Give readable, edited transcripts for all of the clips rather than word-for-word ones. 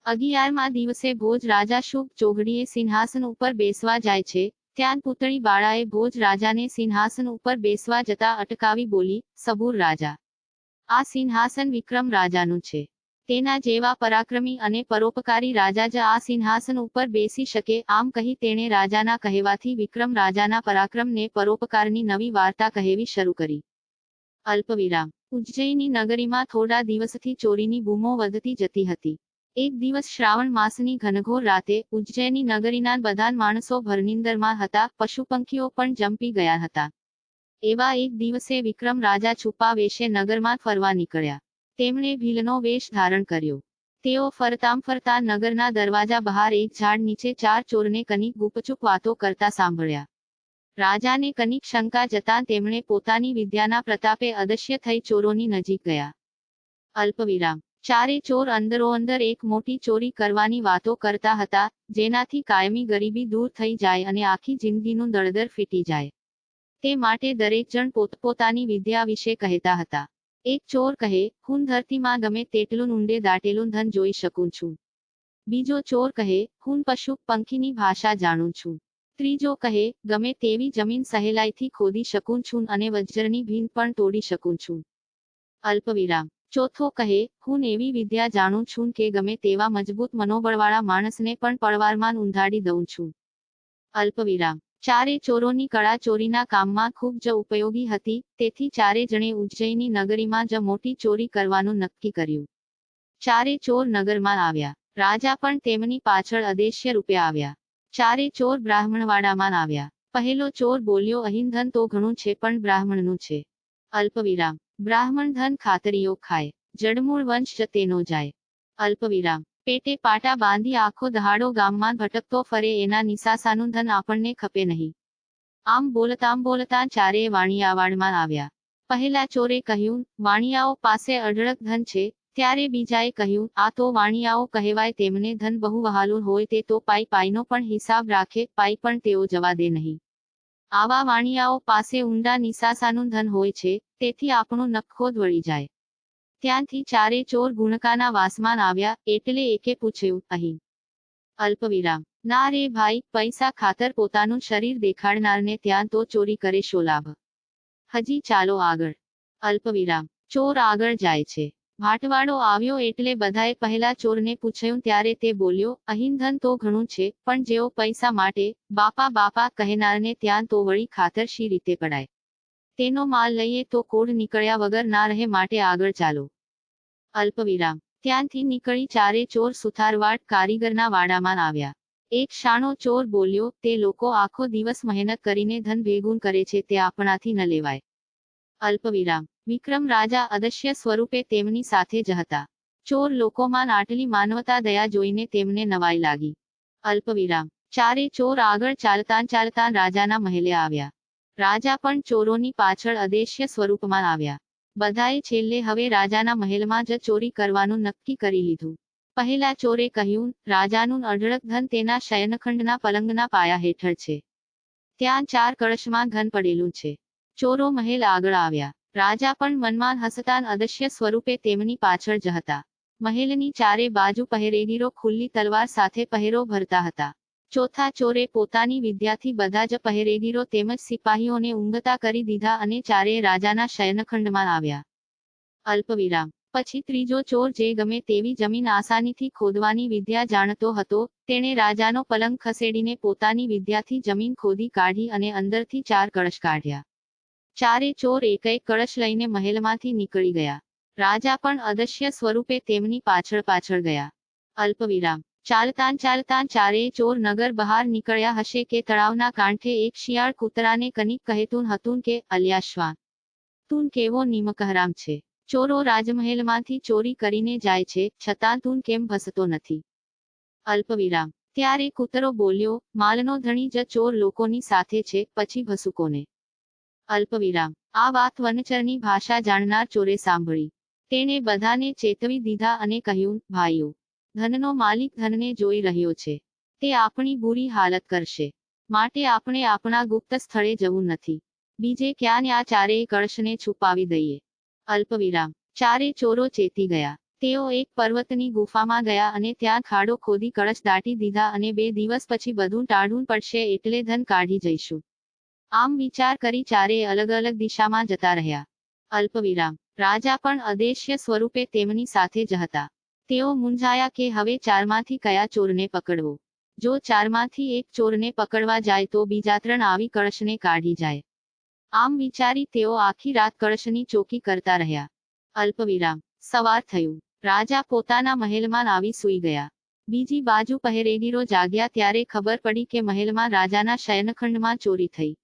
11મા દિવસે ભોજ રાજા શુભ ચોઘડીએ સિંહાસન ઉપર બેસવા જાય છે, ત્યાં પૂતળી બાળાએ ભોજ રાજાને સિંહાસન ઉપર બેસવા જતા અટકાવી બોલી, સબૂર રાજા, આ સિંહાસન વિક્રમ રાજાનું છે. તેના જેવા પરાક્રમી અને પરોપકારી રાજા જ આ સિંહાસન ઉપર બેસી શકે. આમ કહી તેણે રાજાના કહેવાથી વિક્રમ રાજાના પરાક્રમને પરોપકારની નવી વાર્તા કહેવી શરૂ કરી. અલ્પવિરામ. ઉજ્જૈની નગરીમાં થોડા દિવસથી ચોરીની બૂમો વધતી જતી હતી. એક દિવસ શ્રાવણ માસની ઘનઘોર રાતે ઉજ્જૈની નગરીના બધા માણસો ભરનિંદરમાં હતા, પશુપંખીઓ પણ જંપી ગયા હતા. એવા એક દિવસે વિક્રમ રાજા છુપા વેશે નગરમાં ફરવા નીકળ્યા. તેમણે ભીલનો વેશ ધારણ કર્યો. તેઓ ફરતામ ફરતા નગરના દરવાજા બહાર એક ઝાડ નીચે 4 ચોરને કનીક ગુપચુપ વાતો કરતા સાંભળ્યા. રાજાને કનીક શંકા જતાં તેમણે પોતાની વિદ્યાના પ્રતાપે અદશ્ય થઈ ચોરોની નજીક ગયા. અલ્પવિરામ. 4 ચોર અંદરોઅંદર એક મોટી ચોરી કરવાની વાતો કરતા હતા, જેનાથી કાયમી ગરીબી દૂર થઈ જાય અને આખી જિંદગીનું દળદર ફીટી જાય. તે માટે દરેક જણ પોતપોતાની વિદ્યા વિશે કહેતા હતા. એક ચોર કહે, હું ધરતીમાં ગમે તેટલું ઊંડે દાટેલું ધન જોઈ શકું છું. બીજો ચોર કહે, હું પશુ પંખીની ભાષા જાણું છું. ત્રીજો કહે, ગમે તેવી જમીન સહેલાઈથી ખોદી શકું છું અને વજ્રની ભીંત પણ તોડી શકું છું. અલ્પવિરામ. ચોથો કહે, હું એવી વિદ્યા જાણું છું કે ગમે તેવા મજબૂત મનોબળવાળા માણસને પણ પળવારમાં ઊંધાડી દઉં છું. અલ્પવિરામ. 4 ચોરોની કળા ચોરીના કામમાં ખૂબ જ ઉપયોગી હતી, તેથી 4 જણે ઉજ્જૈની નગરીમાં જ મોટી ચોરી કરવાનું નક્કી કર્યું. 4 ચોર નગરમાં આવ્યા. રાજા પણ તેમની પાછળ અદેશ્ય રૂપે આવ્યા. 4 ચોર બ્રાહ્મણવાડામાં આવ્યા. પહેલો ચોર બોલ્યો, અહીં ધન તો ઘણું છે પણ બ્રાહ્મણનું છે. અલ્પવિરામ. બ્રાહ્મણ ધન ખાતરીઓ ખાય, જડમૂળ વંશ જ તેનો જાય. અલ્પવિરામ. પેટે પાટા બાંધી આખો દહાડો ગામમાં ભટકતો ફરે એના નિસાસાનું ધન આપણને ખપે નહીં. આમ બોલતાં 4 વાણિયાવાડમાં આવ્યા. પહેલા ચોરે કહ્યું, વાણિયાઓ પાસે અઢળક ધન છે. ત્યારે બીજાએ કહ્યું, આ તો વાણિયાઓ કહેવાય, તેમને ધન બહુ વહાલું હોય તે તો પાઈનો પણ હિસાબ રાખે, પાઈ પણ તેઓ જવા દે નહીં. આવા વાણિયાઓ પાસે ઊંડા નિસાસાનું ધન હોય છે, તેથી આપણું નખખોદ વળી જાય. ત્યાંથી 4 ચોર ગુણકાના વાસમાં આવ્યા, એટલે એકે પૂછ્યું, અહીં? અલ્પવિરામ. ના રે ભાઈ, પૈસા ખાતર પોતાનું શરીર દેખાડનારને ત્યાં તો ચોરી કરે શો લાભ? હજી ચાલો આગળ. અલ્પવિરામ. ચોર આગળ જાય છે. ભાટવાડો આવ્યો એટલે બધાએ પહેલા ચોરને પૂછ્યું ત્યારે તે બોલ્યો, અહીં ધન તો ઘણું છે, પણ જેઓ પૈસા માટે બાપા કહેનારને ત્યાં તો વળી ખાતર શી રીતે પડાય? તેનો માલ લઈએ તો કોડ નીકળ્યા વગર ના રહે, માટે આગળ ચાલો. અલ્પવિરામ. ત્યાંથી નીકળી 4 ચોર સુથારવાડ કારીગરના વાડામાં આવ્યા. એક શાણો ચોર બોલ્યો, તે લોકો આખો દિવસ મહેનત કરીને ધન ભેગું કરે છે, તે આપણાથી ન લેવાય. અલ્પવિરામ. વિક્રમ રાજા અદશ્ય સ્વરૂપે તેમની સાથે જ હતા. ચોર લોકોમાં આટલી માનવતા દયા જોઈને તેમને નવાઈ લાગી. અલ્પવિરામ. 4 ચોર આગળ ચાલતાં રાજાના મહેલે આવ્યા. રાજા પણ ચોરોની પાછળ અદેશ્ય સ્વરૂપમાં આવ્યા. બધાએ છેલ્લે હવે રાજાના મહેલમાં જ ચોરી કરવાનું નક્કી કરી લીધું. પહેલા ચોરે કહ્યું, રાજાનું અઢળક ધન તેના શયનખંડના પલંગના પાયા હેઠળ છે. ત્યાં 4 કળશમાં ધન પડેલું છે. ચોરો મહેલ આગળ આવ્યા. રાજા પણ મનમાં હસતાં અદશ્ય સ્વરૂપે તેમની પાછળ જ હતા. મહેલની 4 બાજુ પહેરેગીરો ખુલ્લી તલવાર સાથે પહેરો ભરતા હતા. ચોથા ચોરે પોતાની વિદ્યાથી બધા જ પહેરેગીરો તેમજ સિપાહીઓને ઊંઘતા કરી દીધા અને 4 રાજાના શયનખંડમાં આવ્યા. અલ્પવિરામ. પછી ત્રીજો ચોર, જે ગમે તેવી જમીન આસાનીથી ખોદવાની વિદ્યા જાણતો હતો, તેણે રાજાનો પલંગ ખસેડીને પોતાની વિદ્યાથી જમીન ખોદી કાઢી અને અંદરથી 4 કળશ કાઢ્યા. 4 ચોર એક કળશ લઈને મહેલમાંથી નીકળી ગયા. રાજા પણ અદશ્ય સ્વરૂપે તેમની પાછળ ગયા. અલ્પવિરામ. ચાલતાં 4 ચોર નગર બહાર નીકળ્યા હશે કે તળાવના કાંઠે એક શિયાળ કૂતરાને કનીક કહેતું હતું કે, અલ્યા શ્વાન, તું કેવો નિમકહરામ છે. ચોરો રાજમહેલમાંથી ચોરી કરીને જાય છે, છતાં તું કેમ ભસતો નથી? અલ્પવિરામ. ત્યારે કૂતરો બોલ્યો, માલનો ધણી જ ચોર લોકોની સાથે છે, પછી ભસુકોને? અલ્પવિરામ. આ વાત વનચરની ભાષા જાણનાર ચોરે સાંભળી. તેણે બધાને ચેતવી દીધા અને કહ્યું, ભાઈઓ, ધનનો માલિક ધનને જોઈ રહ્યો છે. તે આપણી બુરી હાલત કરશે. માટે આપણે આપણા ગુપ્ત સ્થળે જવું નથી. બીજે ક્યાં આ 4 કળશને છુપાવી દઈએ. અલ્પવિરામ. 4 ચોરો ચેતી ગયા. તેઓ એક પર્વતની ગુફામાં ગયા અને ત્યાં ખાડો ખોદી કળશ દાટી દીધા અને 2 દિવસ પછી બધું ટાળવું પડશે એટલે ધન કાઢી જઈશું. આમ વિચાર કરી ચારેય અલગ અલગ દિશામાં જતા રહ્યા. અલ્પવિરામ. રાજા પણ અદેશ્ય સ્વરૂપે તેમની સાથે જ હતા. તેઓ મૂંઝાયા કે હવે ચારમાંથી કયા ચોરને પકડવો. જો ચારમાંથી એક ચોરને પકડવા જાય તો બીજા 3 આવી કળશને કાઢી જાય. આમ વિચારી તેઓ આખી રાત કળશની ચોકી કરતા રહ્યા. અલ્પવિરામ. સવાર થયું. રાજા પોતાના મહેલમાં આવી સૂઈ ગયા. બીજી બાજુ પહેરેગીરો જાગ્યા ત્યારે ખબર પડી કે મહેલમાં રાજાના શયનખંડમાં ચોરી થઈ.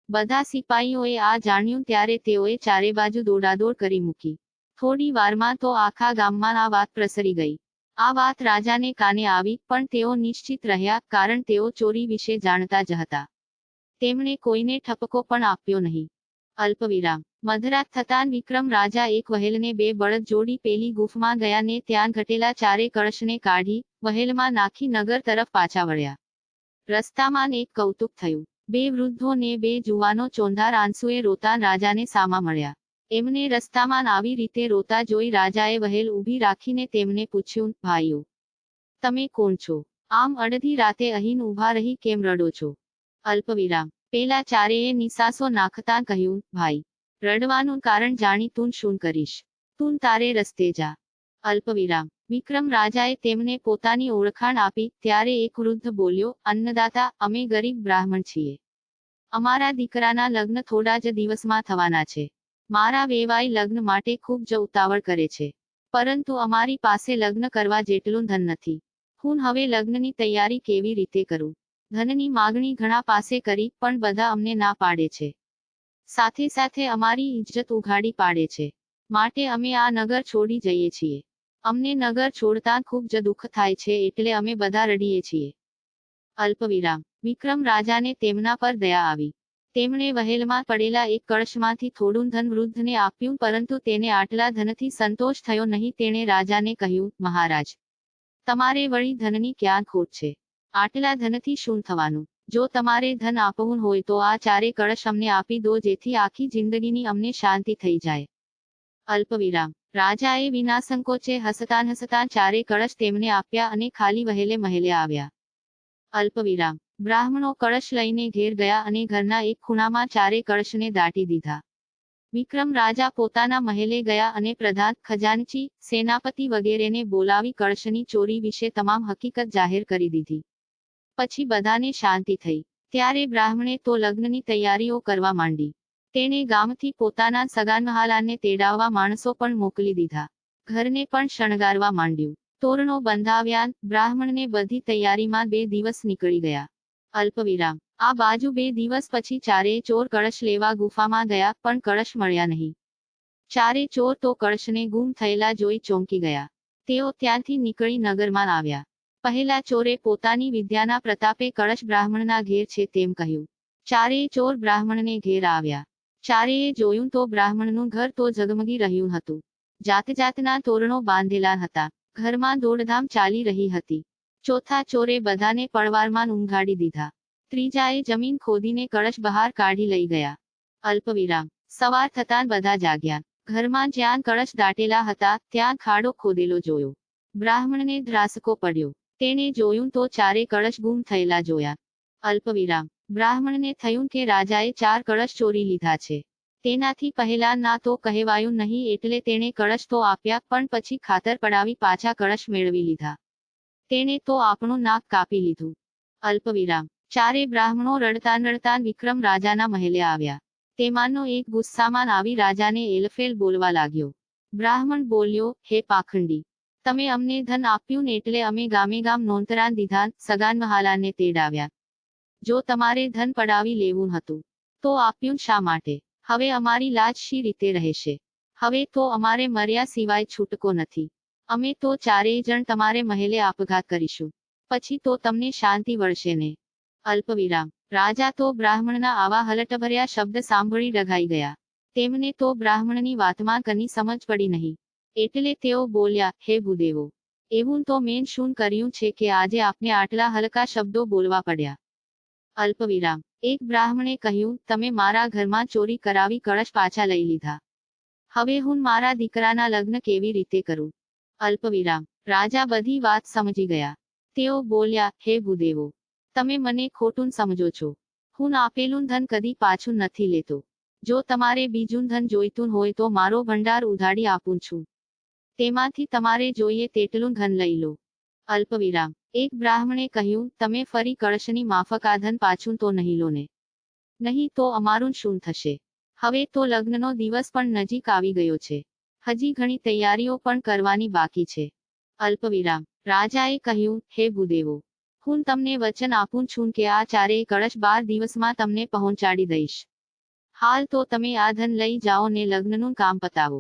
બધા સિપાહીઓએ આ જાણ્યું ત્યારે તેઓએ ચારે બાજુ દોડાદોડ કરી મૂકી. થોડી વારમાં તો આખા ગામમાં આ વાત પ્રસરી ગઈ. આ વાત રાજાને કાને આવી પણ તેઓ નિશ્ચિત રહ્યા કારણ તેઓ ચોરી વિશે જાણતા જ હતા. તેમણે કોઈને ઠપકો પણ આપ્યો નહીં. અલ્પવિરામ. મધરાત થતાં વિક્રમ રાજા એક વહેલને 2 બળદ જોડી પેલી ગુફામાં ગયા ને ત્યાં ઘટેલા ચારે કળશને કાઢી વહેલમાં નાખી નગર તરફ પાછા વળ્યા. રસ્તામાં એક કૌતુક થયું. 2 વૃદ્ધો ને 2 જુવાનો ચોંધાર આંસુએ રોતા રાજાને સામા મળ્યા. એમને રસ્તામાં આવી રીતે રોતા જોઈ રાજાએ વહેલ ઊભી રાખીને તેમને પૂછ્યું, ભાઈઓ, તમે કોણ છો? આમ અડધી રાતે અહીં ઊભા રહી કેમ રડો છો? અલ્પવિરામ. પેલા ચારેય નિસાસો નાખતાં કહ્યું, ભાઈ, રડવાનું કારણ જાણી તું શું કરીશ? તું તારે રસ્તે જા. અલ્પવિરામ. વિક્રમ રાજાએ તેમને પોતાની ઓળખાણ આપી ત્યારે એક વૃદ્ધ બોલ્યો, અન્નદાતા, અમે ગરીબ બ્રાહ્મણ છીએ. અમારા દીકરાના લગ્ન થોડા જ દિવસમાં થવાના છે. મારા વેવાઈ લગ્ન માટે ખૂબ જ ઉતાવળ કરે છે. પરંતુ અમારી પાસે લગ્ન કરવા જેટલું ધન નથી. હું હવે લગ્નની તૈયારી કેવી રીતે કરું? ધનની માગણી ઘણા પાસે કરી પણ બધા અમને ના પાડે છે. સાથે સાથે અમારી ઇજ્જત ઉઘાડી પાડે છે. માટે અમે આ નગર છોડી જઈએ છીએ. અમને નગર છોડતા ખૂબ જ દુઃખ થાય છે એટલે અમે બધા રડીએ છીએ. અલ્પવિરામ. વિક્રમ રાજાને તેમના પર દયા આવી. તેમણે વહેલમાં પડેલા એક કળશમાંથી થોડું ધન વૃદ્ધને આપ્યું પરંતુ તેને આટલા ધનથી સંતોષ થયો નહીં. તેણે રાજાને કહ્યું, મહારાજ, તમારે વળી ધનની ક્યાં ખોટ છે? આટલા ધનથી શું થવાનું? જો તમારે ધન આપવું હોય તો આ ચારે કળશ અમને આપી દો જેથી આખી જિંદગીની અમને શાંતિ થઈ જાય. અલ્પવિરામ. રાજાએ વિના સંકોચે હસતાં ચારે કળશ તેમને આપ્યા અને ખાલી વહેલે મહેલે આવ્યા. અલ્પવિરામ. બ્રાહ્મણો કળશ લઈને ઘેર ગયા અને ઘરના એક ખૂણામાં ચારે કળશને દાટી દીધા. વિક્રમ રાજા પોતાના મહેલે ગયા અને પ્રધાન, ખજાનચી, સેનાપતિ વગેરેને બોલાવી કળશની ચોરી વિશે તમામ હકીકત જાહેર કરી દીધી. પછી બધાને શાંતિ થઈ. ત્યારે બ્રાહ્મણે તો લગ્નની તૈયારીઓ કરવા માંડી. તેણે ગામથી પોતાના સગાનવહાલાને તેડાવવા માણસો પણ મોકલી દીધા. ઘરને પણ શણગારવા માંડ્યું. તોરણો બંધાવ્યા. બ્રાહ્મણને બધી તૈયારીમાં 2 દિવસ નીકળી ગયા. અલ્પવિરામ. આ બાજુ 2 દિવસ પછી ચારેય ચોર કળશ લેવા ગુફામાં ગયા પણ કળશ મળ્યા નહીં. ચારે ચોર તો કળશને ગુમ થયેલા જોઈ ચોંકી ગયા. તેઓ ત્યાંથી નીકળી નગરમાં આવ્યા. પહેલા ચોરે પોતાની વિદ્યાના પ્રતાપે કળશ બ્રાહ્મણના ઘેર છે તેમ કહ્યું. ચારેય ચોર બ્રાહ્મણને ઘેર આવ્યા. ચારેય જોયું તો બ્રાહ્મણનું ઘર તો ઝગમગી રહ્યું હતું. જાતજાતના તોરણો બાંધેલા હતા. ઘરમાં દોડધામ ચાલી રહી હતી. ચોથા ચોરે બધાને પળવારમાં ઊંઘાડી દીધા. ત્રીજાએ જમીન ખોદીને કળશ બહાર કાઢી લઈ ગયા. અલ્પવિરામ. સવાર થતાં બધા જાગ્યા. ઘરમાં જ્યાં કળશ દાટેલા હતા ત્યાં ખાડો ખોદેલો જોયો. બ્રાહ્મણને ધ્રાસકો પડ્યો. તેણે જોયું તો ચારે કળશ ગુમ થયેલા જોયા. અલ્પવિરામ. બ્રાહ્મણને થયું કે રાજાએ 4 કળશ ચોરી લીધા છે. તેનાથી પહેલા ના તો કહેવાયું નહીં એટલે તેણે કળશ તો આપ્યા પણ પછી ખાતર પડાવી પાછા કળશ મેળવી લીધા. તેણે તો આપણું નાક કાપી લીધું. અલ્પવિરામ. ચારે બ્રાહ્મણો રડતાં વિક્રમ રાજાના મહેલે આવ્યા. તેમાંનો એક ગુસ્સામાં આવી રાજાને એલફેલ બોલવા લાગ્યો. બ્રાહ્મણ બોલ્યો, હે પાખંડી, તમે અમને ધન આપ્યું એટલે અમે ગામે ગામ નોંતરાન દીધા, સગાનવહાલાને તેડાવ્યા. જો તમારે ધન પડાવી લેવું હતું તો આપ્યું શા માટે? હવે અમારી લાજ શી રીતે રહેશે? હવે તો અમારે મર્યા સિવાય છૂટકો નથી. અમે તો ચારેય જણ તમારે મહેલે આપઘાત કરીશું. પછી તો તમને શાંતિ વળશે ને? અલ્પવિરામ. રાજા તો બ્રાહ્મણના આવા હલટભર્યા શબ્દ સાંભળી ડઘાઈ ગયા. તેમને તો બ્રાહ્મણની વાતમાં કની સમજ પડી નહીં. એટલે તેઓ બોલ્યા, હે ભૂદેવો, એવું તો મેં શું કર્યું છે કે આજે આપને આટલા હલકા શબ્દો બોલવા પડ્યા? અલ્પવિરામ. એક બ્રાહ્મણે કહ્યું, તમે મારા ઘરમાં ચોરી કરાવી કળશ પાછા લઈ લીધા. હવે હું મારા દીકરાના લગ્ન કેવી રીતે કરું? અલ્પવિરામ. રાજા બધી વાત સમજી ગયા. તેઓ બોલ્યા, હે ભૂદેવો, તમે મને ખોટું સમજો છો. હું આપેલું ધન કદી પાછું નથી લેતો. જો તમારે બીજું ધન જોઈતું હોય તો મારો ભંડાર ઉધાડી આપું છું. તેમાંથી તમારે જોઈએ તેટલું ધન લઈ લો. અલ્પવિરામ. એક બ્રાહ્મણે કહ્યું, તમે ફરી કળશની માફક આ ધન પાછું તો નહીં લો ને? નહીં તો અમારું શું થશે? હવે તો લગ્નનો દિવસ પણ નજીક આવી ગયો છે. હજી ઘણી તૈયારીઓ પણ કરવાની બાકી છે. અલ્પવિરામ. રાજાએ કહ્યું, હે ભૂદેવો, હું તમને વચન આપું છું કે આ ચારેય કળશ 12 દિવસમાં તમને પહોંચાડી દઈશ. હાલ તો તમે આ ધન લઈ જાઓ ને લગ્નનું કામ પતાવો.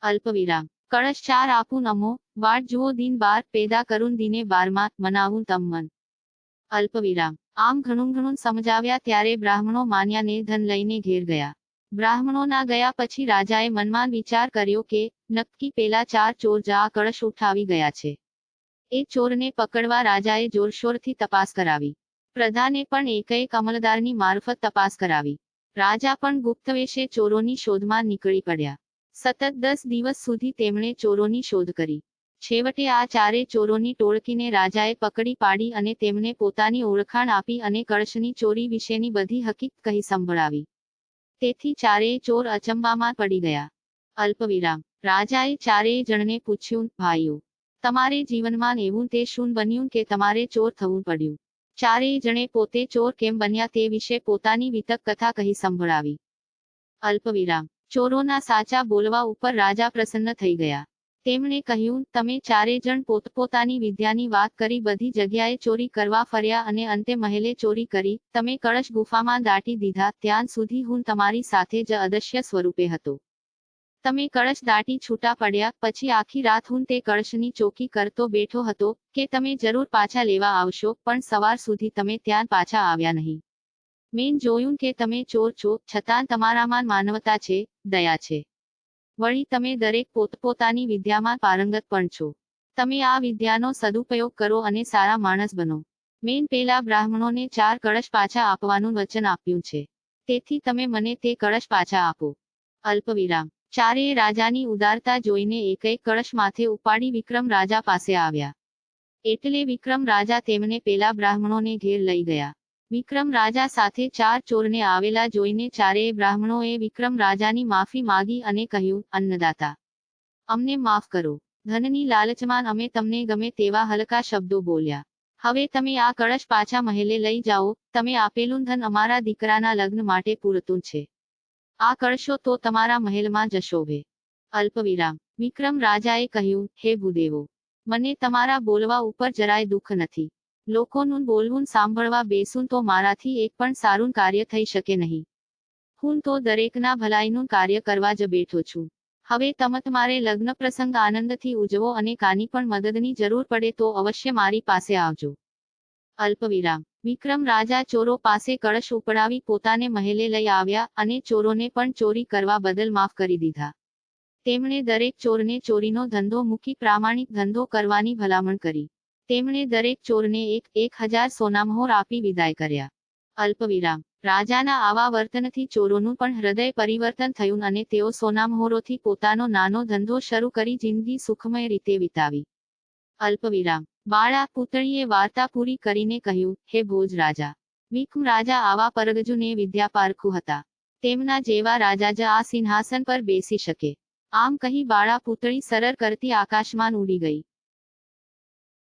અલ્પવિરામ. કળશ 4 આપું અમો, વાટ જુઓ દિન 12 પેદા કરું દિને 12માં, મનાવું તમમન. અલ્પવિરામ. આમ ઘણું સમજાવ્યા ત્યારે બ્રાહ્મણો માન્યા ને ધન લઈને ઘેર ગયા. બ્રાહ્મણોના ગયા પછી રાજાએ મનમાં વિચાર કર્યો કે નક્કી પેલા 4 ચોર જ આ કળશ ઉઠાવી ગયા છે. એ ચોરને પકડવા રાજાએ જોરશોરથી તપાસ કરાવી. પ્રધાને પણ એક અમલદારની મારફત તપાસ કરાવી. રાજા પણ ગુપ્તવેશે ચોરોની શોધમાં નીકળી પડ્યા. સતત 10 દિવસ સુધી તેમણે ચોરોની શોધ કરી. છેવટે આ ચારે ચોરોની ટોળકીને રાજાએ પકડી પાડી અને તેમને પોતાની ઓળખાણ આપી અને કળશની ચોરી વિશેની બધી હકીકત કહી સંભળાવી. તેથી ચારેય ચોર અચંબામાં પડી ગયા. અલ્પવિરામ. રાજાએ ચારેય જણને પૂછ્યું, ભાઈઓ, તમારે જીવનમાં એવું તે શું બન્યું કે તમારે ચોર થવું પડ્યું? ચારેય જણે પોતે ચોર કેમ બન્યા તે વિશે પોતાની વિતક કથા કહી સંભળાવી. અલ્પવિરામ. ચોરોના સાચા બોલવા ઉપર રાજા પ્રસન્ન થઈ ગયા. તેમણે કહ્યું, તમે ચારે જણ પોતપોતાની વિદ્યાની વાત કરી બધી જગ્યાએ ચોરી કરવા ફર્યા અને અંતે મહેલે ચોરી કરી. તમે કળશ ગુફામાં દાટી દીધા ત્યાં સુધી હું તમારી સાથે જ અદૃશ્ય સ્વરૂપે હતો. તમે કળશ દાટી છૂટા પડ્યા પછી આખી રાત હું તે કળશની ચોકી કરતો બેઠો હતો કે તમે જરૂર પાછા લેવા આવશો, પણ સવાર સુધી તમે ત્યાં પાછા આવ્યા નહીં. મેં જોયું કે તમે ચોર છો, છતાં તમારામાં માનવતા છે, દયા છે. વળી તમે દરેક પોતપોતાની વિદ્યામાં પારંગત પણ છો. તમે આ વિદ્યાનો સદુપયોગ કરો અને સારા માણસ બનો. મેં પેલા બ્રાહ્મણોને 4 કળશ પાછા આપવાનું વચન આપ્યું છે. તેથી તમે મને તે કળશ પાછા આપો. અલ્પવિરામ. ચારેય રાજાની ઉદારતા જોઈને એક કળશ માથે ઉપાડી વિક્રમ રાજા પાસે આવ્યા. એટલે વિક્રમ રાજા તેમને પેલા બ્રાહ્મણોને ઘેર લઈ ગયા. વિક્રમ રાજા સાથે 4 ચોરને આવેલા જોઈને ચારેય બ્રાહ્મણોએ વિક્રમ રાજાની માફી માગી અને કહ્યું, અન્નદાતા, અમને માફ કરો. ધનની લાલચમાં અમે તમને ગમે તેવા હલકા શબ્દો બોલ્યા. હવે તમે આ કળશ પાછા મહેલે લઈ જાઓ. તમે આપેલું ધન અમારા દીકરાના લગ્ન માટે પૂરતું છે. આ કળશો તો તમારા મહેલમાં જ શોભે. અલ્પવિરામ. વિક્રમ રાજાએ કહ્યું, હે ભૂદેવો, મને તમારા બોલવા ઉપર જરાય દુઃખ નથી. લોકોનું બોલવું સાંભળવા બેસું તો મારાથી એક પણ સારું કાર્ય થઈ શકે નહીં. હું તો દરેકના ભલાઈનું કાર્ય કરવા જ બેઠો છું. હવે તમારે લગ્ન પ્રસંગ આનંદથી ઉજવો અને કાની પણ મદદની જરૂર પડે તો અવશ્ય મારી પાસે આવજો. અલ્પવિરામ. વિક્રમ રાજા ચોરો પાસે કળશ ઉપડાવી પોતાને મહેલે લઈ આવ્યા અને ચોરોને પણ ચોરી કરવા બદલ માફ કરી દીધા. તેમણે દરેક ચોરને ચોરીનો ધંધો મૂકી પ્રામાણિક ધંધો કરવાની ભલામણ કરી. તેમણે દરેક ચોરને 1000 સોનામહોર આપી વિદાય કર્યા. અલ્પવિરામ. રાજાના આવા વર્તનથી ચોરોનું પણ હૃદય પરિવર્તન થયું અને તેઓ સોનામહોરોથી પોતાનો નાનો ધંધો શરૂ કરી જિંદગી સુખમય રીતે વિતાવી. અલ્પવિરામ. બાળા પુતળીએ વાર્તા પૂરી કરીને કહ્યું, હે ભોજ રાજા, વિક્રમ રાજા આવા પરગજુને વિદ્યાપારખુ હતા. તેમના જેવા રાજા જ આ સિંહાસન પર બેસી શકે. આમ કહી બાળા પુતળી સરળ કરતી આકાશમાં ઉડી ગઈ.